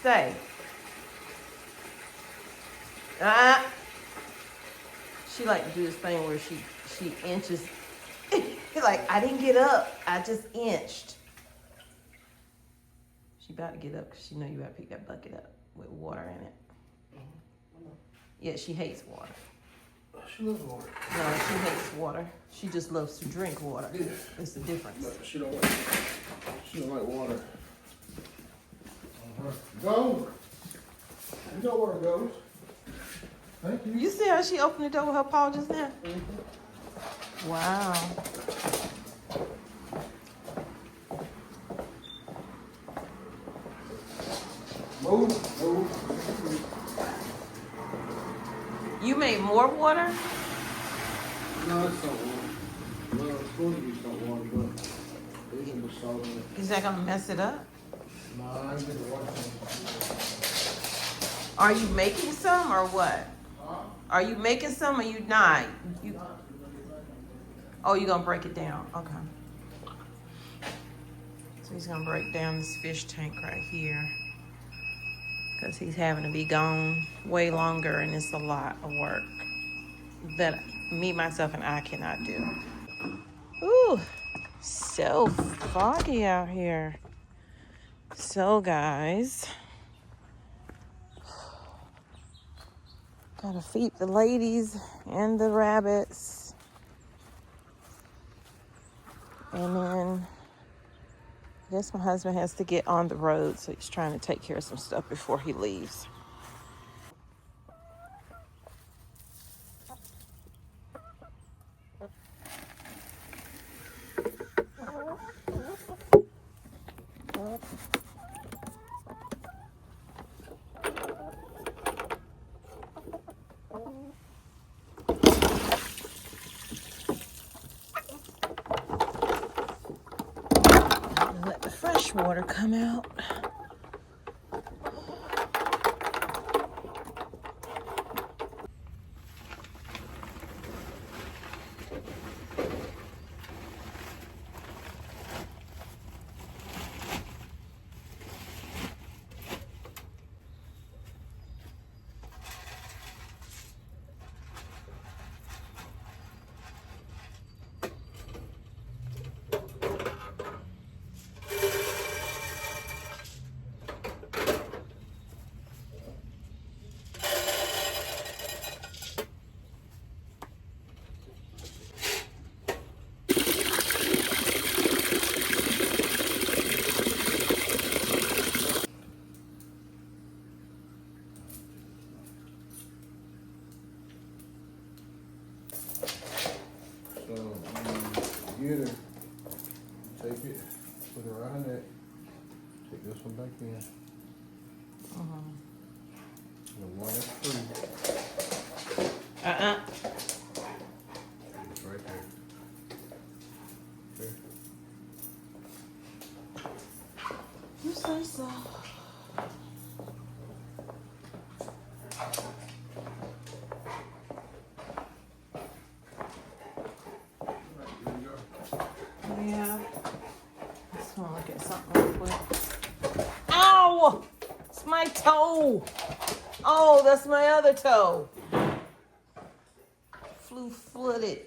Stay. Ah. She like to do this thing where she inches. Like, I didn't get up. I just inched. She about to get up because she know you got to pick that bucket up with water in it. Yeah, she hates water. She loves water. No, she hates water. She just loves to drink water. Yeah. It's the difference. No, she don't like water. Go. You know where it goes. Thank you. You see how she opened the door with her paw just now? Mm-hmm. Wow. Move. You made more water? No, it's not water. Well, it's going to be salt water, but there's some salt in it. Is that gonna mess it up? No, I get the water. Are you making some or what? Are you making some or you not? Oh, you're gonna break it down. Okay. So he's gonna break down this fish tank right here because he's having to be gone way longer and it's a lot of work that me, myself, and I cannot do. Ooh, so foggy out here. So guys, gotta feed the ladies and the rabbits. And then I guess my husband has to get on the road, so he's trying to take care of some stuff before he leaves. Let the fresh water come out. Get her, take it, put it around her neck, take this one back in. The one that's free. It's right there. Okay. You say so. Yeah. I just want to look at something real quick. Ow! It's my toe. Oh, that's my other toe. Flu-footed.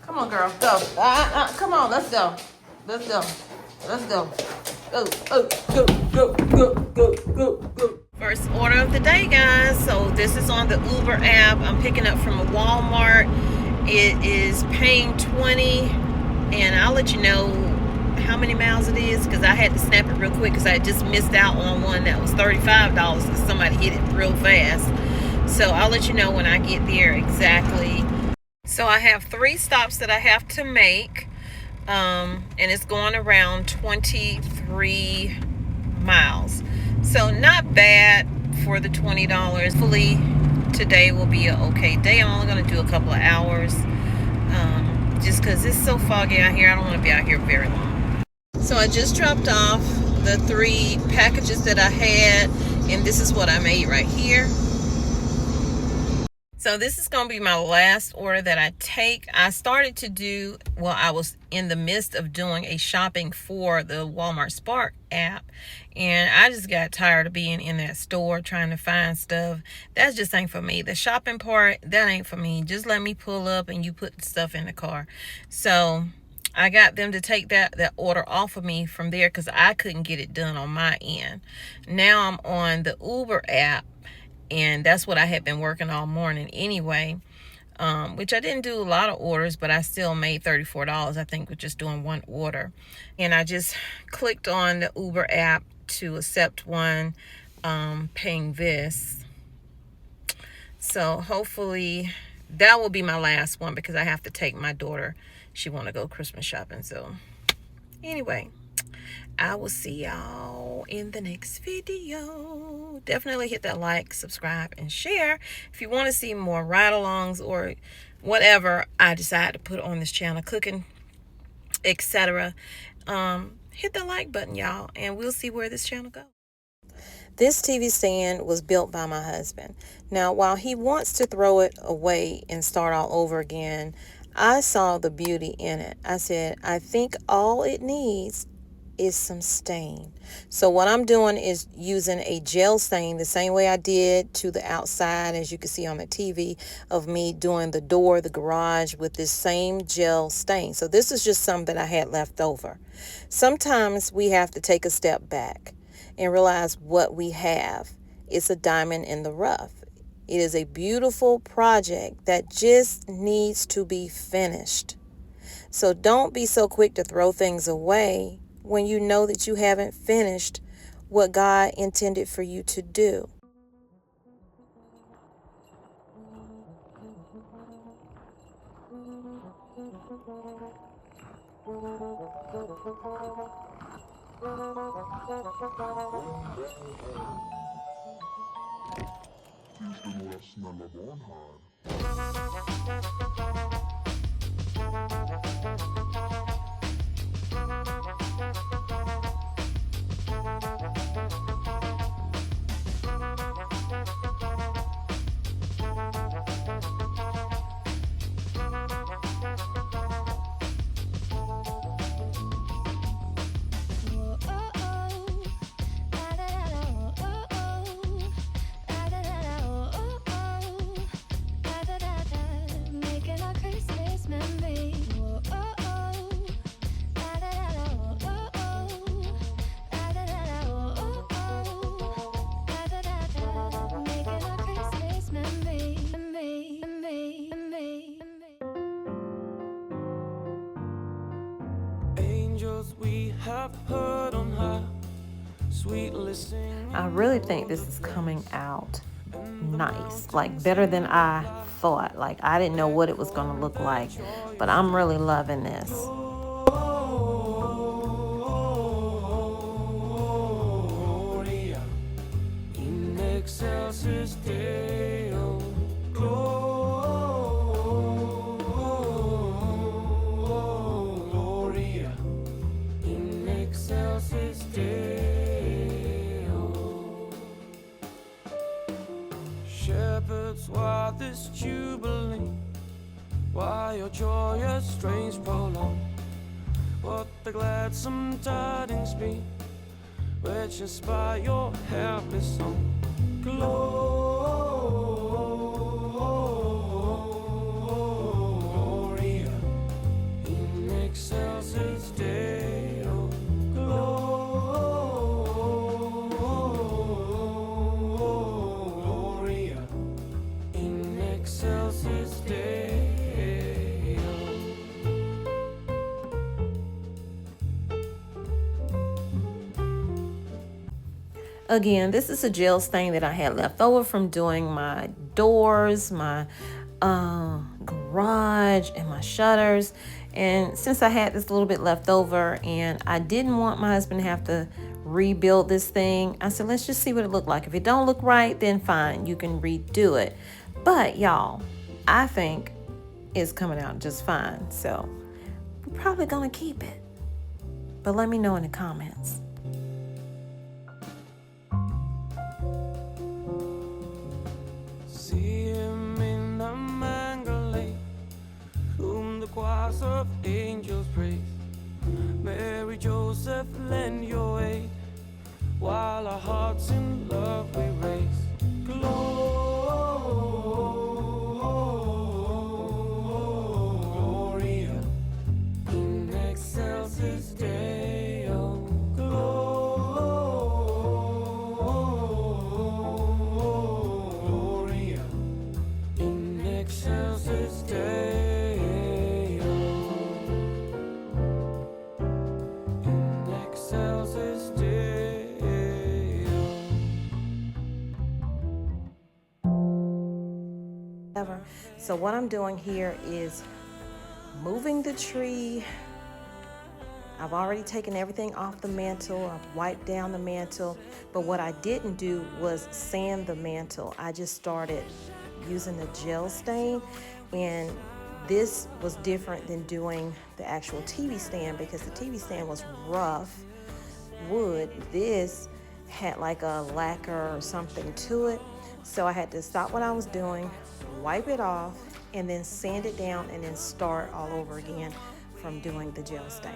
Come on, girl. Go. Come on. Let's go. Let's go. Let's go. Go. Oh, go, go, go, go, go, go. First order of the day, guys. So this is on the Uber app. I'm picking up from a Walmart. It is paying 20, and I'll let you know how many miles it is because I had to snap it real quick because I had just missed out on one that was $35 because somebody hit it real fast. So I'll let you know when I get there exactly. So I have 3 stops that I have to make, and it's going around 23 miles. So not bad for the $20. Hopefully today will be an okay day. I'm only going to do a couple of hours just because it's so foggy out here. I don't want to be out here very long. So I just dropped off the 3 packages that I had, and this is what I made right here. So this is going to be my last order that I take. I started to do, well, I was in the midst of doing a shopping for the Walmart Spark app, and I just got tired of being in that store trying to find stuff. That just ain't for me. The shopping part, that ain't for me. Just let me pull up and you put the stuff in the car. So I got them to take that order off of me from there because I couldn't get it done on my end. Now I'm on the Uber app, and that's what I had been working all morning anyway, which I didn't do a lot of orders, but I still made $34, I think, with just doing one order. And I just clicked on the Uber app to accept one, paying this. So hopefully that will be my last one because I have to take my daughter. She want to go Christmas shopping. So anyway, I will see y'all in the next video. Definitely hit that like, subscribe, and share. If you want to see more ride-alongs or whatever I decide to put on this channel, cooking, etc., hit the like button, y'all, and we'll see where this channel goes. This TV stand was built by my husband. Now, while he wants to throw it away and start all over again, I saw the beauty in it. I said, I think all it needs is some stain. So what I'm doing is using a gel stain the same way I did to the outside, as you can see on the TV, of me doing the door, the garage, with this same gel stain. So this is just some that I had left over. Sometimes we have to take a step back and realize what we have. It's a diamond in the rough. It is a beautiful project that just needs to be finished. So don't be so quick to throw things away when you know that you haven't finished what God intended for you to do. I really think this is coming out nice, like better than I thought. Like I didn't know what it was going to look like, but I'm really loving this. Why this jubilee? Why your joyous strains prolong? What the gladsome tidings be, which inspire your helpless song? Gloria in excelsis Deo. Gloria in excelsis Deo. Again, this is a gel stain that I had left over from doing my doors, my garage, and my shutters. And since I had this little bit left over and I didn't want my husband to have to rebuild this thing, I said, let's just see what it looked like. If it don't look right, then fine, you can redo it. But y'all, I think it's coming out just fine. So we're probably gonna keep it. But let me know in the comments. See him in hearts in love we race. Gloria in excelsis Deo. Gloria in excelsis Deo. In excelsis Deo. So what I'm doing here is moving the tree. I've already taken everything off the mantle. I've wiped down the mantle. But what I didn't do was sand the mantle. I just started using the gel stain. And this was different than doing the actual TV stand because the TV stand was rough wood. This had like a lacquer or something to it. So I had to stop what I was doing, wipe it off, and then sand it down and then start all over again from doing the gel stain.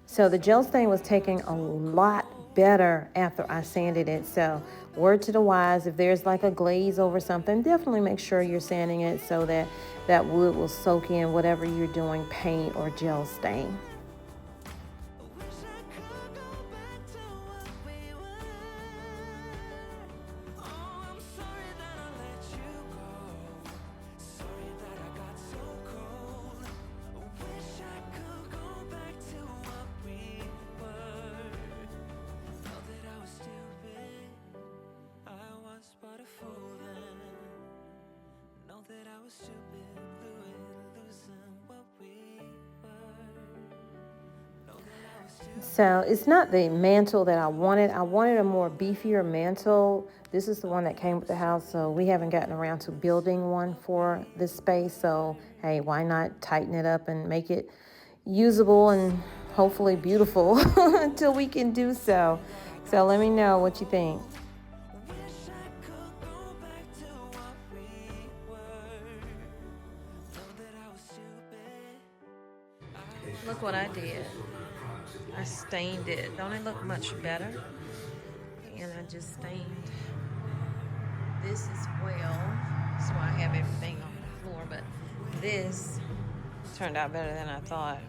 So the gel stain was taking a lot better after I sanded it. So word to the wise, if there's like a glaze over something, definitely make sure you're sanding it so that that wood will soak in whatever you're doing, paint or gel stain. So it's not the mantle that I wanted. I wanted a more beefier mantle. This is the one that came with the house, so we haven't gotten around to building one for this space. So, hey, why not tighten it up and make it usable and hopefully beautiful until we can do so. So let me know what you think. Look what I did. I stained it. Don't it look much better? And I just stained this as well. So I have everything on the floor, but this turned out better than I thought.